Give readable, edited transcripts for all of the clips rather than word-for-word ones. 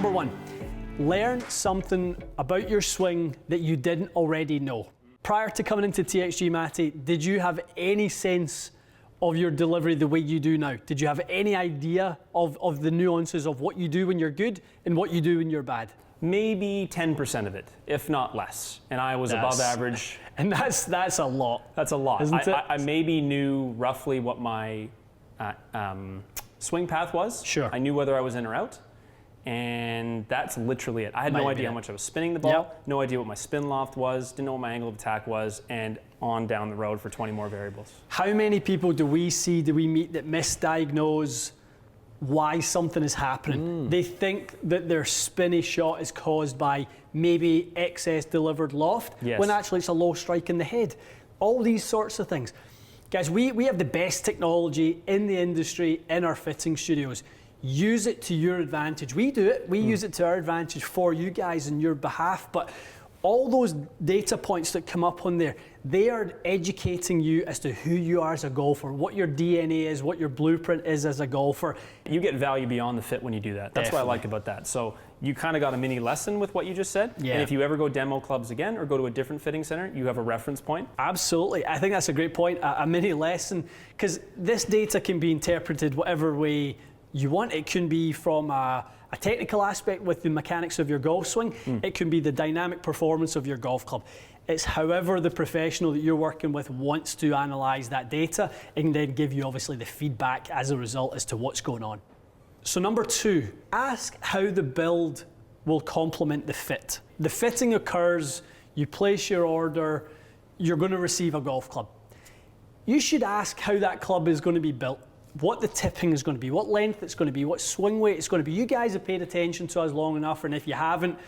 Number one, learn something about your swing that you didn't already know. Prior to coming into TXG, Matty, did you have any sense of your delivery the way you do now? Did you have any idea of the nuances of what you do when you're good and what you do when you're bad? Maybe 10% of it, if not less. And I was above average. And that's a lot. That's a lot. Isn't it? I maybe knew roughly what my swing path was. Sure. I knew whether I was in or out. And that's literally it. I had no idea how much I was spinning the ball, no idea what my spin loft was, didn't know what my angle of attack was, and on down the road for 20 more variables. How many people do we meet that misdiagnose why something is happening? They think that their spinny shot is caused by maybe excess delivered loft, when actually it's a low strike in the head. All these sorts of things. Guys, we have the best technology in the industry in our fitting studios. Use it to your advantage. We do it. We use it to our advantage for you guys on your behalf. But all those data points that come up on there, they are educating you as to who you are as a golfer, what your DNA is, what your blueprint is as a golfer. You get value beyond the fit when you do that. That's what I like about that. So you kind of got a mini lesson with what you just said. Yeah. And if you ever go demo clubs again or go to a different fitting center, you have a reference point. Absolutely. I think that's a great point, a mini lesson, because this data can be interpreted whatever way you want. It can be from a technical aspect with the mechanics of your golf swing. It can be the dynamic performance of your golf club. It's however the professional that you're working with wants to analyse that data and then give you obviously the feedback as a result as to what's going on. So number two, ask how the build will complement the fit. The fitting occurs, you place your order, you're going to receive a golf club. You should ask how that club is going to be built. What the tipping is going to be, what length it's going to be, what swing weight it's going to be. You guys have paid attention to us long enough, and if you haven't,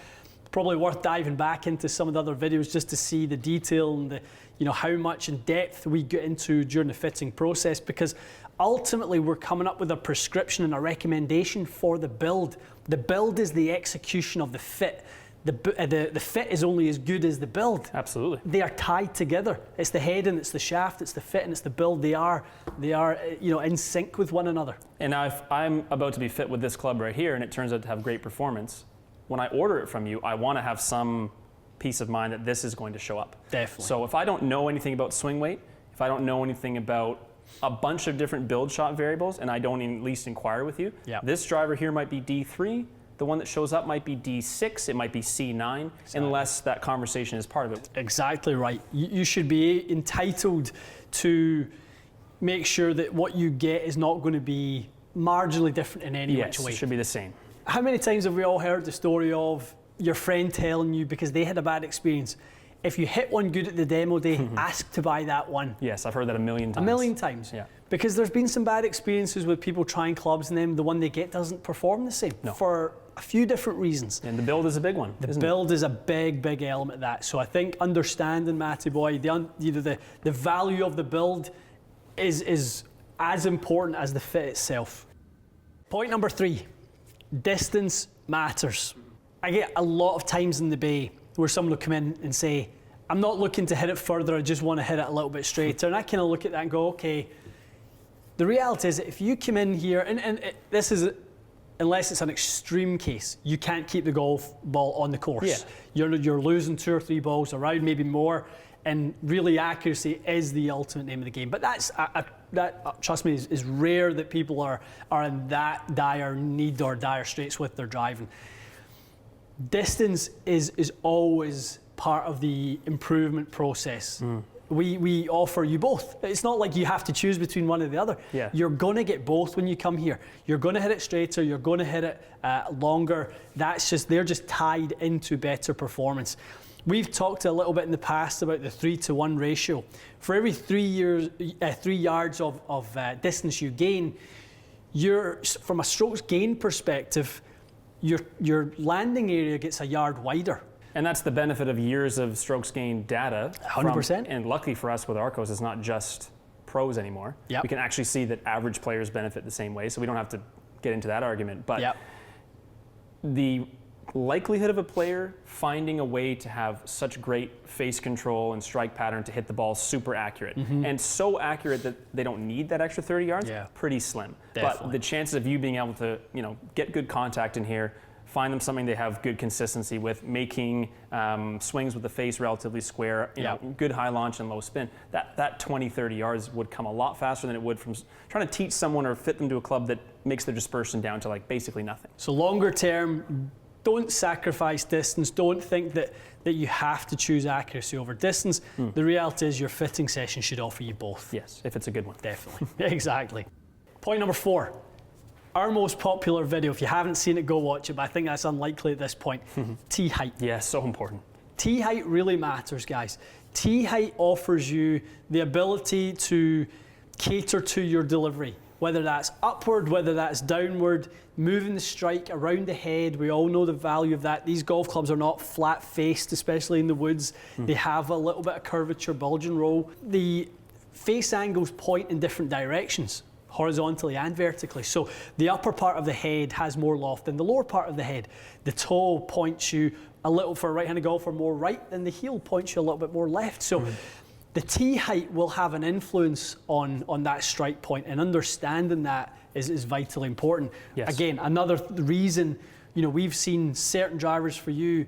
probably worth diving back into some of the other videos just to see the detail and the, how much in depth we get into during the fitting process, because ultimately we're coming up with a prescription and a recommendation for the build. The build is the execution of the fit. The fit is only as good as the build. Absolutely. They are tied together. It's the head and it's the shaft, it's the fit and it's the build. They are in sync with one another. And now if I'm about to be fit with this club right here and it turns out to have great performance, when I order it from you, I want to have some peace of mind that this is going to show up. Definitely. So if I don't know anything about swing weight, if I don't know anything about a bunch of different build shot variables, and I don't even at least inquire with you, this driver here might be D3, the one that shows up might be D6, it might be C9, unless that conversation is part of it. Exactly right. You should be entitled to make sure that what you get is not going to be marginally different in any which way. It should be the same. How many times have we all heard the story of your friend telling you because they had a bad experience, if you hit one good at the demo day, ask to buy that one? Yes, I've heard that a million times. A million times. Yeah. Because there's been some bad experiences with people trying clubs and then the one they get doesn't perform the same for a few different reasons. And the build is a big one. The build is a big element of that. So I think understanding, Matty boy, the value of the build is as important as the fit itself. Point number 3, distance matters. I get a lot of times in the bay where someone will come in and say, I'm not looking to hit it further, I just want to hit it a little bit straighter. And I kind of look at that and go, okay, the reality is if you come in here, and this is, unless it's an extreme case, you can't keep the golf ball on the course. Yeah. You're losing 2 or 3 balls around, maybe more, and really accuracy is the ultimate name of the game. But that trust me, is rare that people are in that dire need or dire straits with their driving. Distance is always part of the improvement process. We offer you both. It's not like you have to choose between one or the other. Yeah. You're going to get both when you come here. You're going to hit it straighter, you're going to hit it longer. They're just tied into better performance. We've talked a little bit in the past about the 3-to-1 ratio. For every 3 yards of distance you gain, from a strokes gain perspective, your landing area gets a yard wider. And that's the benefit of years of strokes gain data. 100%. And luckily for us with Arccos, it's not just pros anymore. Yep. We can actually see that average players benefit the same way, so we don't have to get into that argument. But the likelihood of a player finding a way to have such great face control and strike pattern to hit the ball super accurate, and so accurate that they don't need that extra 30 yards, pretty slim. Definitely. But the chances of you being able to get good contact in here, find them something they have good consistency with, making swings with the face relatively square, you know, good high launch and low spin. That 20, 30 yards would come a lot faster than it would from trying to teach someone or fit them to a club that makes their dispersion down to like basically nothing. So longer term, don't sacrifice distance. Don't think that you have to choose accuracy over distance. The reality is your fitting session should offer you both. Yes, if it's a good one. Definitely. Exactly. Point number 4. Our most popular video, if you haven't seen it, go watch it, but I think that's unlikely at this point. Tee height. Yeah, so important. Tee height really matters, guys. Tee height offers you the ability to cater to your delivery, whether that's upward, whether that's downward, moving the strike around the head. We all know the value of that. These golf clubs are not flat-faced, especially in the woods. They have a little bit of curvature, bulge and roll. The face angles point in different directions, horizontally and vertically. So the upper part of the head has more loft than the lower part of the head. The toe points you a little, for a right-handed golfer, more right, than the heel points you a little bit more left. So the tee height will have an influence on that strike point, and understanding that is vitally important. Yes. Again, another reason, you know, we've seen certain drivers for you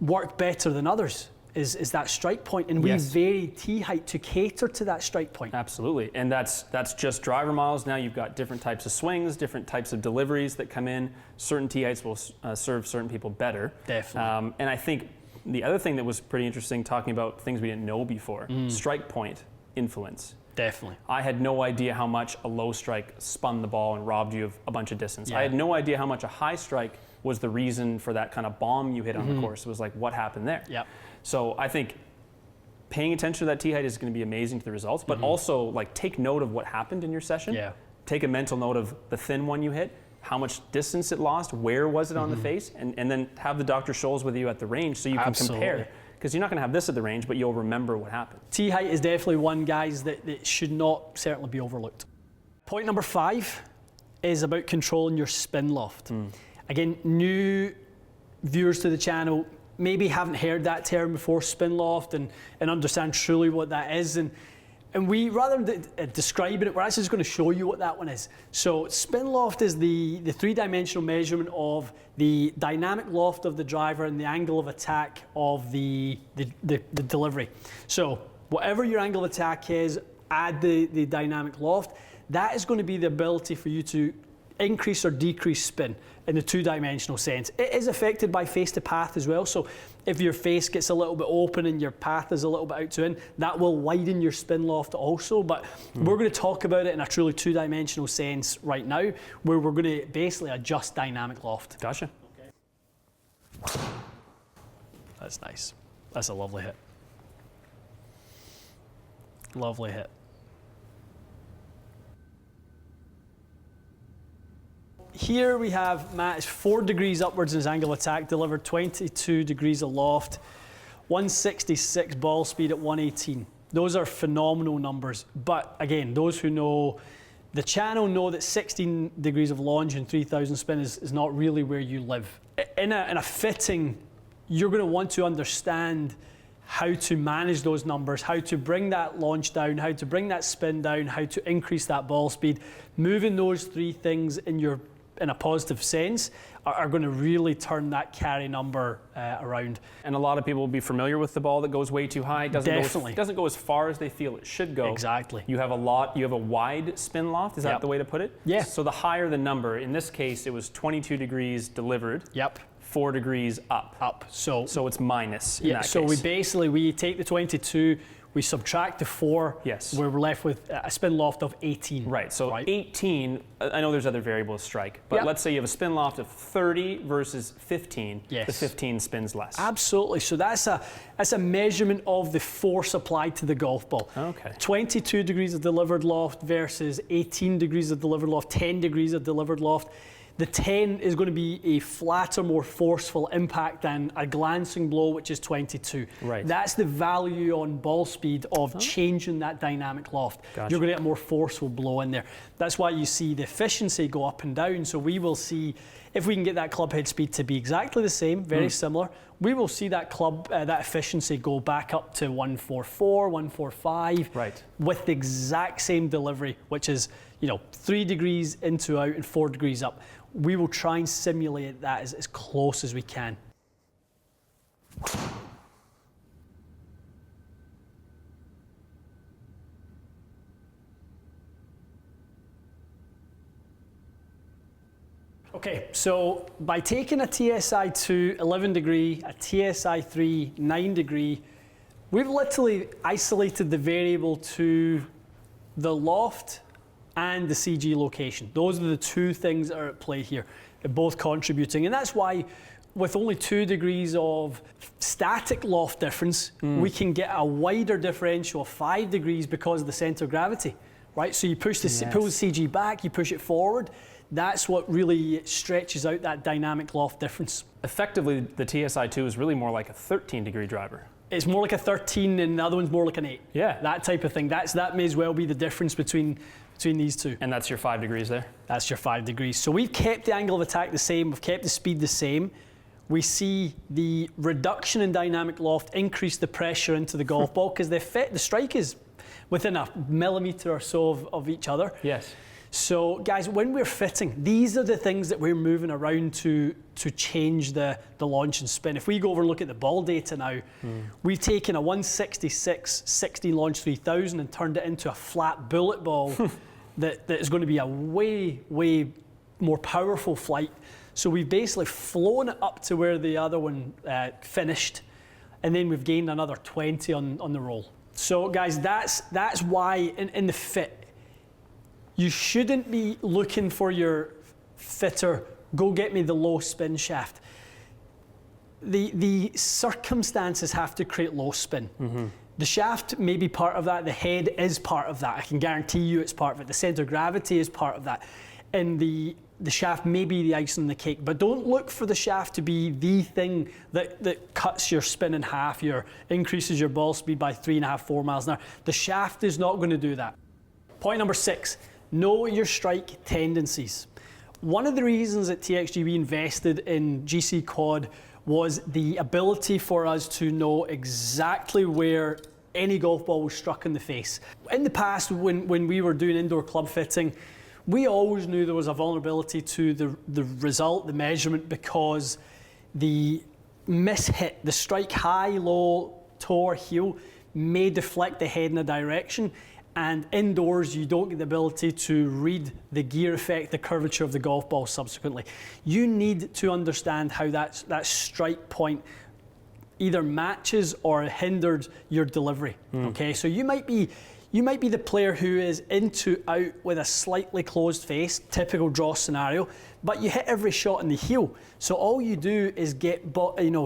work better than others is that strike point, and we vary tee height to cater to that strike point. Absolutely, and that's just driver models. Now you've got different types of swings, different types of deliveries that come in. Certain tee heights will serve certain people better. Definitely. And I think the other thing that was pretty interesting, talking about things we didn't know before, strike point influence. Definitely. I had no idea how much a low strike spun the ball and robbed you of a bunch of distance. Yeah. I had no idea how much a high strike was the reason for that kind of bomb you hit on the course. It was like, what happened there? Yep. So I think paying attention to that tee height is going to be amazing to the results, but also like take note of what happened in your session. Yeah. Take a mental note of the thin one you hit, how much distance it lost, where was it on the face, and then have the Dr. Scholl's with you at the range so you can compare. Because you're not going to have this at the range, but you'll remember what happened. Tee height is definitely one, guys, that should not certainly be overlooked. Point number 5 is about controlling your spin loft. Again, new viewers to the channel maybe haven't heard that term before, spin loft, and understand truly what that is. And we, rather than describing it, we're actually just going to show you what that one is. So spin loft is the three-dimensional measurement of the dynamic loft of the driver and the angle of attack of the delivery. So whatever your angle of attack is, add the dynamic loft. That is going to be the ability for you to increase or decrease spin in the two-dimensional sense. It is affected by face to path as well. So if your face gets a little bit open and your path is a little bit out to in, that will widen your spin loft also. But we're going to talk about it in a truly two-dimensional sense right now, where we're going to basically adjust dynamic loft. Gotcha. Okay. That's nice. That's a lovely hit. Lovely hit. Here we have Matt is 4 degrees upwards in his angle of attack, delivered 22 degrees of loft, 166 ball speed at 118. Those are phenomenal numbers. But again, those who know the channel know that 16 degrees of launch and 3,000 spin is not really where you live. In a fitting, you're going to want to understand how to manage those numbers, how to bring that launch down, how to bring that spin down, how to increase that ball speed. Moving those 3 things in a positive sense are going to really turn that carry number around. And a lot of people will be familiar with the ball that goes way too high. Doesn't go as far as they feel it should go. Exactly. You have a wide spin loft, is that the way to put it? Yeah. So the higher the number, in this case it was 22 degrees delivered. Yep. 4 degrees up. So it's minus in that case. So we take the 22, we subtract the 4, yes, where we're left with a spin loft of 18. Right, so 18, I know there's other variables strike, but let's say you have a spin loft of 30 versus 15, the 15 spins less. Absolutely, so that's a measurement of the force applied to the golf ball. Okay. 22 degrees of delivered loft versus 18 degrees of delivered loft, 10 degrees of delivered loft. The 10 is going to be a flatter, more forceful impact than a glancing blow, which is 22. Right. That's the value on ball speed of changing that dynamic loft. Gotcha. You're going to get a more forceful blow in there. That's why you see the efficiency go up and down. So we will see, If we can get that club head speed to be exactly the same, very similar, we will see that club, that efficiency go back up to 144, 145, right, with the exact same delivery, which is 3 degrees into out and 4 degrees up. We will try and simulate that as close as we can. Okay, so by taking a TSI 2 11 degree, a TSI 3 9 degree, we've literally isolated the variable to the loft and the CG location. Those are the two things that are at play here. They're both contributing, and that's why with only 2 degrees of static loft difference, we can get a wider differential of 5 degrees because of the center of gravity, right? So you push pull the CG back, you push it forward. That's what really stretches out that dynamic loft difference. Effectively, the TSI2 is really more like a 13-degree driver. It's more like a 13 and the other one's more like an 8. Yeah. That type of thing. That may as well be the difference between these two. And that's your 5 degrees there? That's your 5 degrees. So we've kept the angle of attack the same, we've kept the speed the same. We see the reduction in dynamic loft increase the pressure into the golf ball because the strike is within a millimetre or so of each other. Yes. So guys, when we're fitting, these are the things that we're moving around to change the launch and spin. If we go over and look at the ball data now, we've taken a 166 16 launch 3000 and turned it into a flat bullet ball that is going to be a way more powerful flight. So we've basically flown it up to where the other one finished, and then we've gained another 20 on the roll. So guys, that's why in the fit, you shouldn't be looking for your fitter, go get me the low spin shaft. The circumstances have to create low spin. The shaft may be part of that, the head is part of that. I can guarantee you it's part of it. The center of gravity is part of that. And the shaft may be the icing on the cake, but don't look for the shaft to be the thing that cuts your spin in half, increases your ball speed by 3.5, 4 miles an hour. The shaft is not going to do that. Point number 6. Know your strike tendencies. One of the reasons that TXGB invested in GC Quad was the ability for us to know exactly where any golf ball was struck in the face. In the past, when we were doing indoor club fitting, we always knew there was a vulnerability to the result, the measurement, because the mishit, the strike high, low, toe or heel, may deflect the head in a direction. And indoors, you don't get the ability to read the gear effect, the curvature of the golf ball subsequently. You need to understand how that strike point either matches or hindered your delivery. Okay, so you might be the player who is into out with a slightly closed face, typical draw scenario, but you hit every shot in the heel. So all you do is get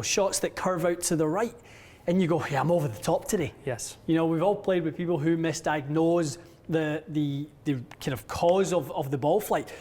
shots that curve out to the right. And you go, yeah, I'm over the top today. Yes. We've all played with people who misdiagnose the kind of cause of the ball flight.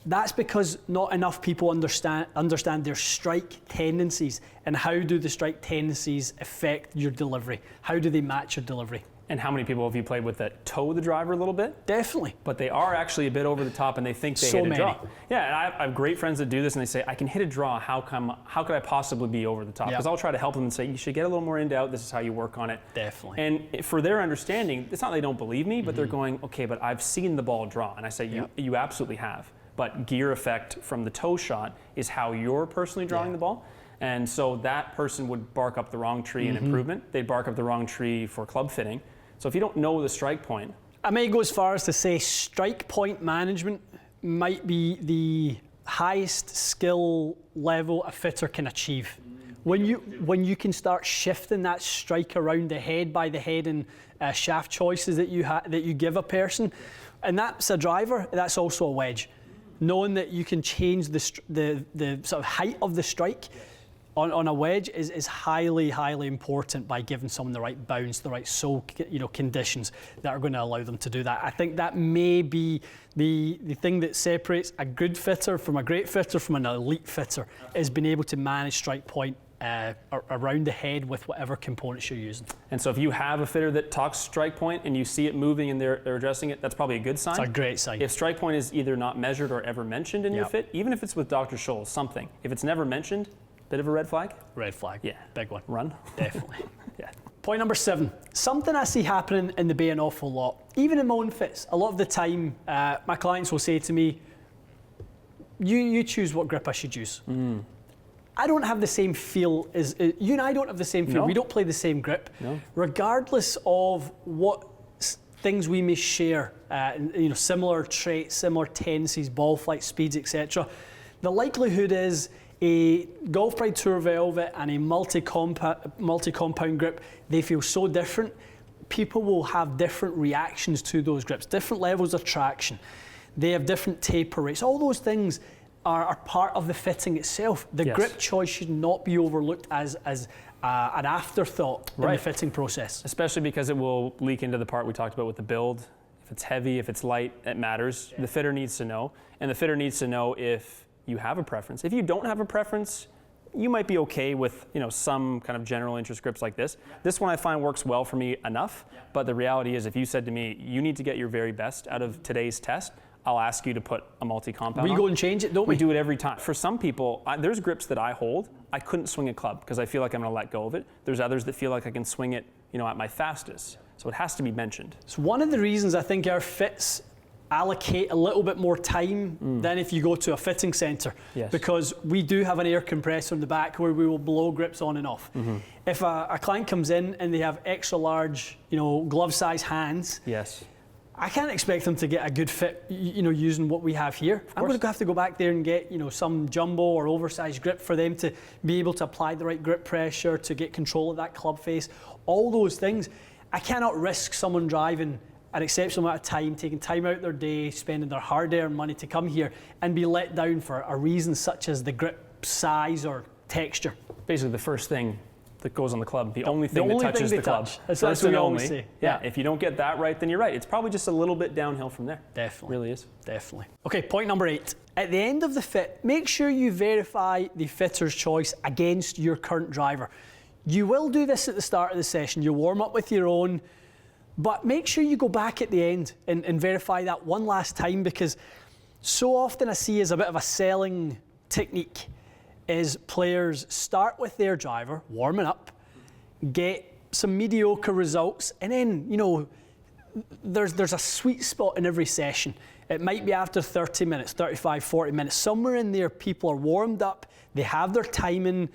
That's because not enough people understand their strike tendencies and how do the strike tendencies affect your delivery? How do they match your delivery? And how many people have you played with that toe the driver a little bit? Definitely. But they are actually a bit over the top and they think they hit a draw. Yeah, and I have great friends that do this and they say, I can hit a draw, how could I possibly be over the top? Because I'll try to help them and say, you should get a little more into out, this is how you work on it. Definitely. And for their understanding, it's not they don't believe me, but they're going, okay, but I've seen the ball draw. And I say, you absolutely have. But gear effect from the toe shot is how you're personally drawing the ball. And so that person would bark up the wrong tree in improvement. They'd bark up the wrong tree for club fitting. So if you don't know the strike point, I may go as far as to say strike point management might be the highest skill level a fitter can achieve. When you can start shifting that strike around the head by the head and shaft choices that you give a person, and that's a driver, that's also a wedge. Knowing that you can change the sort of height of the strike on a wedge is highly important by giving someone the right bounce, the right sole conditions that are going to allow them to do that. I think that may be the thing that separates a good fitter from a great fitter from an elite fitter, is being able to manage strike point around the head with whatever components you're using. And so if you have a fitter that talks strike point and you see it moving and they're addressing it, that's probably a good sign. It's a great sign. If strike point is either not measured or ever mentioned in your fit, even if it's with Dr. Scholl, something, if it's never mentioned, bit of a red flag? Red flag. Yeah. Big one. Run. Definitely. Yeah. Point number 7. Something I see happening in the bay an awful lot, even in my own fits. A lot of the time, my clients will say to me, you choose what grip I should use. I don't have the same feel as you and I don't have the same feel. No. We don't play the same grip. No. Regardless of what things we may share, similar traits, similar tendencies, ball flight speeds, etc. The likelihood is a Golf Pride Tour Velvet and a multi-compound grip, they feel so different. People will have different reactions to those grips, different levels of traction. They have different taper rates. All those things are part of the fitting itself. The grip choice should not be overlooked as an afterthought in the fitting process. Especially because it will leak into the part we talked about with the build. If it's heavy, if it's light, it matters. The fitter needs to know. And the fitter needs to know if you have a preference. If you don't have a preference, you might be okay with some kind of general interest grips like this. This one I find works well for me enough, but the reality is if you said to me, you need to get your very best out of today's test, I'll ask you to put a multi-compound on. We go and change it, don't we? We do it every time. For some people, there's grips that I hold, I couldn't swing a club because I feel like I'm gonna let go of it. There's others that feel like I can swing it at my fastest. So it has to be mentioned. It's one of the reasons I think our fits allocate a little bit more time than if you go to a fitting centre, because we do have an air compressor in the back where we will blow grips on and off. If a client comes in and they have extra large, glove size hands, I can't expect them to get a good fit, using what we have here. I'm going to have to go back there and get, some jumbo or oversized grip for them to be able to apply the right grip pressure, to get control of that club face, all those things. I cannot risk someone driving an exceptional amount of time, taking time out of their day, spending their hard-earned money to come here and be let down for a reason such as the grip size or texture. Basically the first thing that goes on the club, the only thing that touches the club. That's what we always say. Yeah, if you don't get that right, then you're right. It's probably just a little bit downhill from there. Definitely. It really is. Definitely. Okay, point number 8. At the end of the fit, make sure you verify the fitter's choice against your current driver. You will do this at the start of the session. You warm up with your own, but make sure you go back at the end and verify that one last time, because so often I see as a bit of a selling technique is players start with their driver, warming up, get some mediocre results, and then, there's a sweet spot in every session. It might be after 30 minutes, 35, 40 minutes. Somewhere in there, people are warmed up, they have their timing,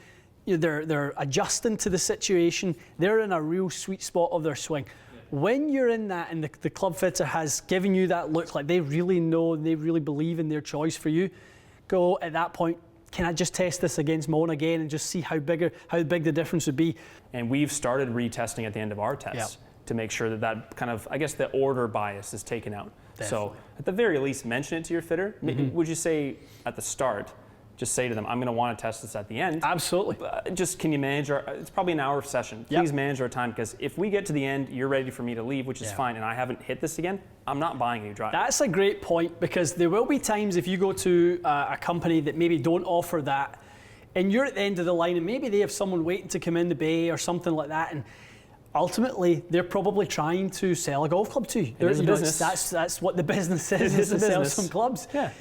they're adjusting to the situation, they're in a real sweet spot of their swing. When you're in that and the club fitter has given you that look like they really know and they really believe in their choice for you, go at that point, can I just test this against my own again and just see how big the difference would be? And we've started retesting at the end of our tests to make sure that kind of, I guess, the order bias is taken out. Definitely. So at the very least, mention it to your fitter. Would you say at the start, just say to them, I'm going to want to test this at the end. Absolutely. Just can you manage it's probably an hour session. Please manage our time, because if we get to the end, you're ready for me to leave, which is fine, and I haven't hit this again, I'm not buying a new driver. That's a great point, because there will be times if you go to a company that maybe don't offer that, and you're at the end of the line, and maybe they have someone waiting to come in the bay or something like that, and ultimately they're probably trying to sell a golf club to you. It is a business. That's what the business is to sell some clubs. Yeah.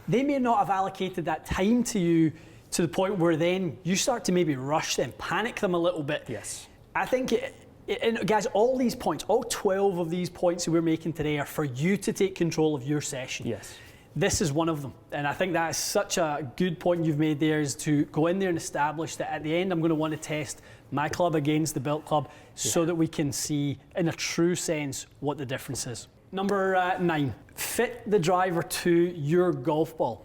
They may not have allocated that time to you to the point where then you start to maybe rush them, panic them a little bit. Yes. I think, and guys, all these points, all 12 of these points that we're making today are for you to take control of your session. Yes. This is one of them. And I think that is such a good point you've made there, is to go in there and establish that at the end I'm going to want to test my club against the built club so that we can see in a true sense what the difference is. Number 9, fit the driver to your golf ball.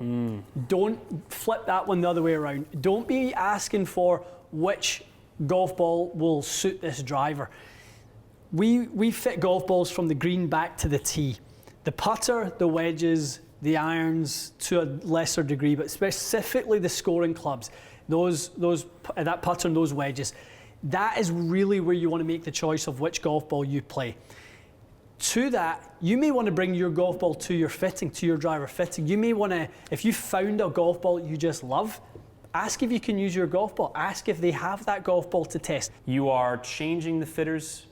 Don't flip that one the other way around. Don't be asking for which golf ball will suit this driver. We fit golf balls from the green back to the tee. The putter, the wedges, the irons to a lesser degree, but specifically the scoring clubs, that putter and those wedges, that is really where you want to make the choice of which golf ball you play. To that, you may want to bring your golf ball to your fitting, to your driver fitting. You may want to, if you found a golf ball that you just love, Ask if you can use your golf ball. Ask if they have that golf ball to test. You are changing the fitter's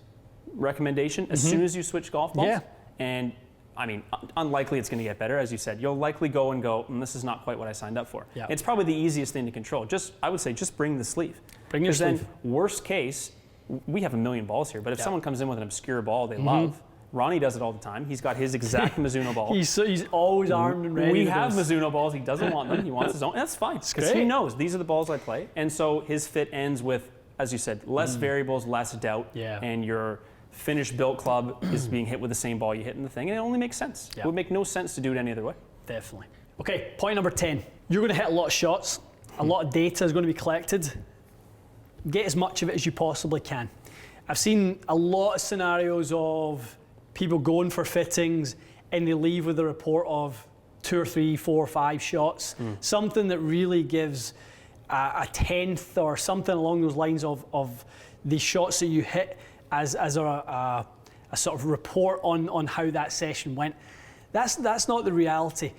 recommendation as soon as you switch golf balls. Yeah. And I mean, unlikely it's going to get better, as you said. You'll likely go, this is not quite what I signed up for. Yeah. It's probably the easiest thing to control. I would say, just bring the sleeve. Bring your sleeve. Then, worst case, we have a million balls here, but if someone comes in with an obscure ball they love, Ronnie does it all the time. He's got his exact Mizuno ball. He's always armed and ready. We have Mizuno balls. He doesn't want them. He wants his own. And that's fine, because he knows these are the balls I play. And so his fit ends with, as you said, less variables, less doubt, and your finished built club is being hit with the same ball you hit in the thing, and it only makes sense. It would make no sense to do it any other way. Definitely. Okay, point number 10. You're going to hit a lot of shots. A lot of data is going to be collected. Get as much of it as you possibly can. I've seen a lot of scenarios of people going for fittings and they leave with a report of 2 or 3, 4 or 5 shots. Something that really gives a tenth or something along those lines of the shots that you hit as a sort of report on how that session went. That's not the reality.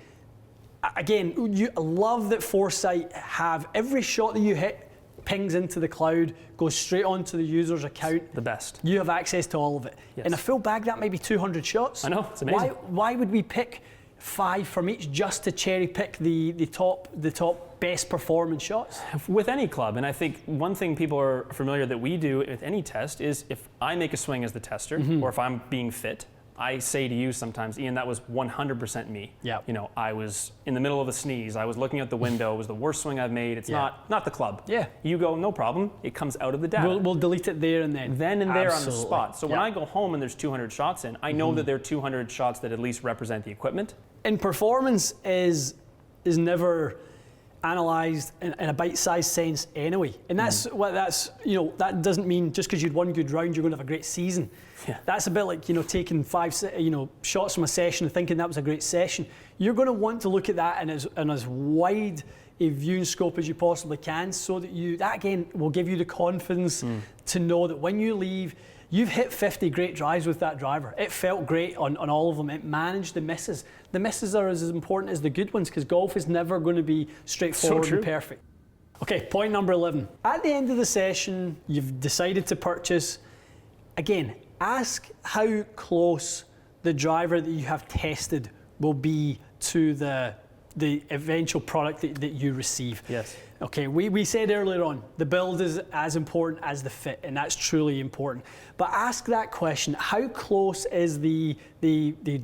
Again, I love that Foresight have every shot that you hit pings into the cloud, goes straight onto the user's account. The best. You have access to all of it. Yes. In a full bag, that might be 200 shots. I know, it's amazing. Why would we pick 5 from each just to cherry pick the top best performing shots? With any club, and I think one thing people are familiar that we do with any test is if I make a swing as the tester, or if I'm being fit, I say to you sometimes, Ian, that was 100% me. Yeah. You know, I was in the middle of a sneeze. I was looking out the window. It was the worst swing I've made. It's not the club. Yeah. You go, no problem. It comes out of the data. We'll delete it there and then. Then and there on the spot. So when Yeah. I go home and there's 200 shots in, I know that there are 200 shots that at least represent the equipment. And performance is never analysed in a bite-sized sense anyway. And that doesn't mean just because you'd one good round you're going to have a great season. Yeah. That's a bit like taking 5 shots from a session and thinking that was a great session. You're going to want to look at that in as wide a viewing scope as you possibly can, so that again will give you the confidence to know that when you leave, you've hit 50 great drives with that driver. It felt great on all of them. It managed the misses. The misses are as important as the good ones, because golf is never going to be straightforward and perfect. Okay, point number 11. At the end of the session, you've decided to purchase. Again, ask how close the driver that you have tested will be to the eventual product that you receive. Yes. Okay, we said earlier on, the build is as important as the fit, and that's truly important. But ask that question, how close is the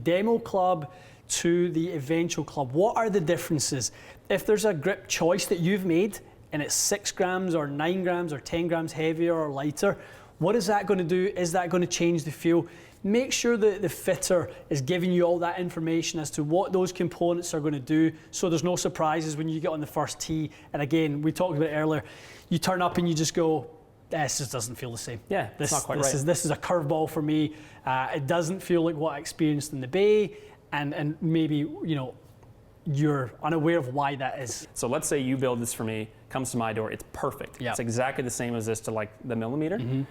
demo club to the eventual club? What are the differences? If there's a grip choice that you've made, and it's 6 grams or 9 grams or 10 grams heavier or lighter, what is that going to do? Is that going to change the feel? Make sure that the fitter is giving you all that information as to what those components are going to do, so there's no surprises when you get on the first tee. And again, we talked about it earlier, you turn up and you just go, this just doesn't feel the same. Yeah, it's not quite right. This is a curveball for me. It doesn't feel like what I experienced in the Bay, and maybe you're unaware of why that is. So let's say you build this for me, comes to my door, it's perfect. Yep. It's exactly the same as this to like the millimeter.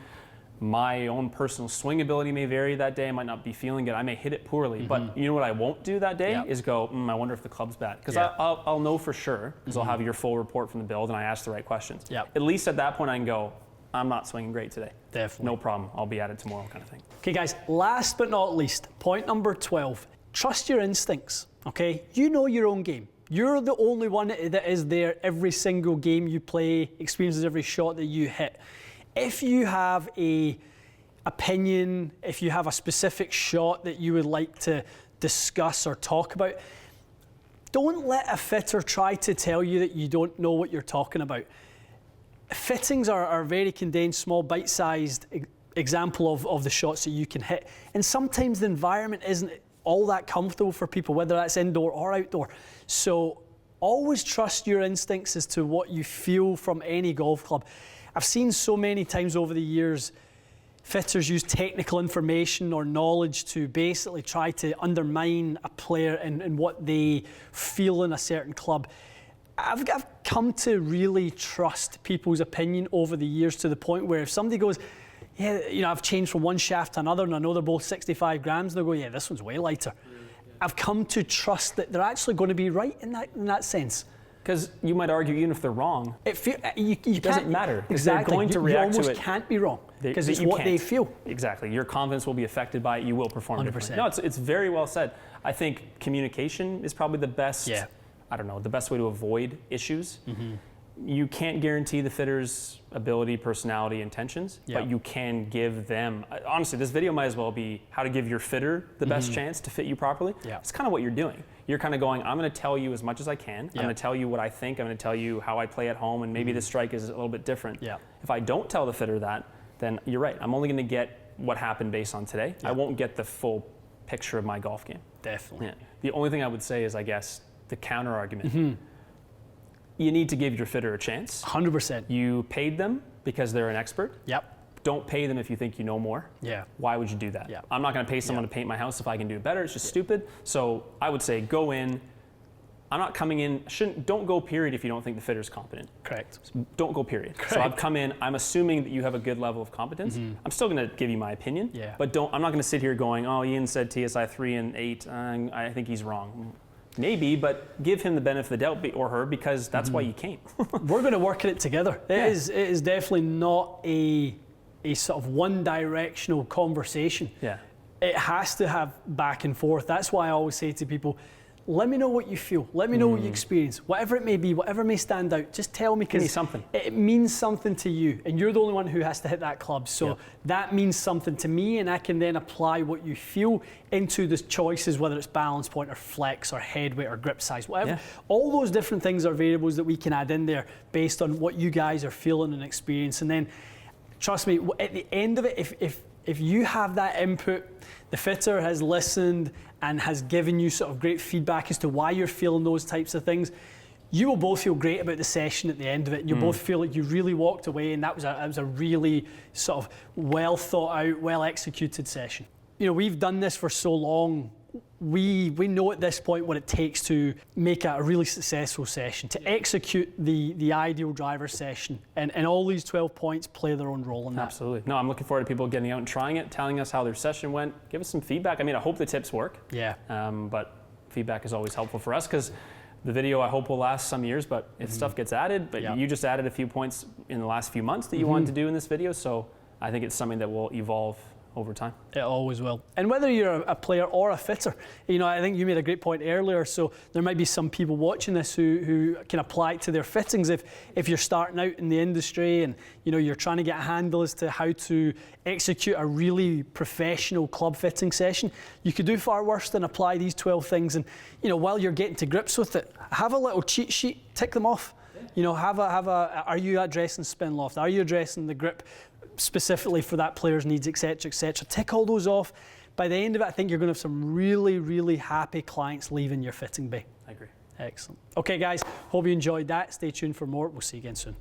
My own personal swing ability may vary that day. I might not be feeling it. I may hit it poorly. But you know what I won't do that day is go, I wonder if the club's bad. Because I'll know for sure, because I'll have your full report from the build and I ask the right questions. Yep. At least at that point I can go, I'm not swinging great today. Definitely. No problem. I'll be at it tomorrow, kind of thing. Okay, guys, last but not least, point number 12. Trust your instincts, okay? You know your own game. You're the only one that is there every single game you play, experiences every shot that you hit. If you have a opinion, if you have a specific shot that you would like to discuss or talk about, don't let a fitter try to tell you that you don't know what you're talking about. Fittings are very condensed, small, bite-sized example of the shots that you can hit. And sometimes the environment isn't all that comfortable for people, whether that's indoor or outdoor. So always trust your instincts as to what you feel from any golf club. I've seen so many times over the years, fitters use technical information or knowledge to basically try to undermine a player and what they feel in a certain club. I've come to really trust people's opinion over the years, to the point where if somebody goes, yeah, I've changed from one shaft to another and I know they're both 65 grams, they'll go, yeah, this one's way lighter. I've come to trust that they're actually going to be right in that sense. Because you might argue, even if they're wrong, it doesn't matter. Exactly. They're going to react to it. You almost can't be wrong because it's what they feel. Exactly. Your confidence will be affected by it. You will perform 100%. differently. No, it's very well said. I think communication is probably the best. Yeah. I don't know, the best way to avoid issues. Mm-hmm. You can't guarantee the fitter's ability, personality, intentions, but you can give them. Honestly, this video might as well be how to give your fitter the best chance to fit you properly. Yeah. It's kind of what you're doing. You're kind of going, I'm going to tell you as much as I can. I'm going to tell you what I think. I'm going to tell you how I play at home, and maybe the strike is a little bit different. Yeah. If I don't tell the fitter that, then you're right. I'm only going to get what happened based on today. I won't get the full picture of my golf game. Definitely. Yeah. The only thing I would say is, I guess, the counter argument. You need to give your fitter a chance. 100%. You paid them because they're an expert. Yep. Don't pay them if you think you know more. Yeah. Why would you do that? Yeah. I'm not going to pay someone to paint my house if I can do it better. It's just stupid. So I would say go in. I'm not coming in. Don't go period if you don't think the fitter's competent. Correct. Don't go period. Correct. So I've come in. I'm assuming that you have a good level of competence. I'm still going to give you my opinion. Yeah. But I'm not going to sit here going, oh, Ian said TSI 3 and 8. I think he's wrong. Maybe, but give him the benefit of the doubt, or her, because that's why you came. We're going to work at it together. It is definitely not a sort of one-directional conversation. Yeah. It has to have back and forth. That's why I always say to people, let me know what you feel. Let me know what you experience. Whatever it may be, whatever may stand out, just tell me, because it means something to you. And you're the only one who has to hit that club. So that means something to me, and I can then apply what you feel into the choices, whether it's balance point or flex or head weight or grip size, whatever. Yeah. All those different things are variables that we can add in there based on what you guys are feeling and experiencing. And then, trust me, at the end of it, if you have that input, the fitter has listened and has given you sort of great feedback as to why you're feeling those types of things, you will both feel great about the session at the end of it. You'll both feel like you really walked away and that was a really sort of well thought out, well executed session. You know, we've done this for so long. We know at this point what it takes to make a really successful session, to execute the ideal driver session, and all these 12 points play their own role in that. Absolutely. No, I'm looking forward to people getting out and trying it, telling us how their session went. Give us some feedback. I mean, I hope the tips work. Yeah. But feedback is always helpful for us, because the video, I hope, will last some years, but if stuff gets added, but you just added a few points in the last few months that you wanted to do in this video, so I think it's something that will evolve over time. It always will. And whether you're a player or a fitter, you know, I think you made a great point earlier, so there might be some people watching this who can apply it to their fittings. If you're starting out in the industry and, you know, you're trying to get a handle as to how to execute a really professional club fitting session, you could do far worse than apply these 12 things. And, you know, while you're getting to grips with it, have a little cheat sheet, tick them off. You know, are you addressing spin loft? Are you addressing the grip specifically for that player's needs, etc., etc. Tick all those off. By the end of it, I think you're going to have some really, really happy clients leaving your fitting bay. I agree. Excellent. Okay, guys, hope you enjoyed that. Stay tuned for more. We'll see you again soon.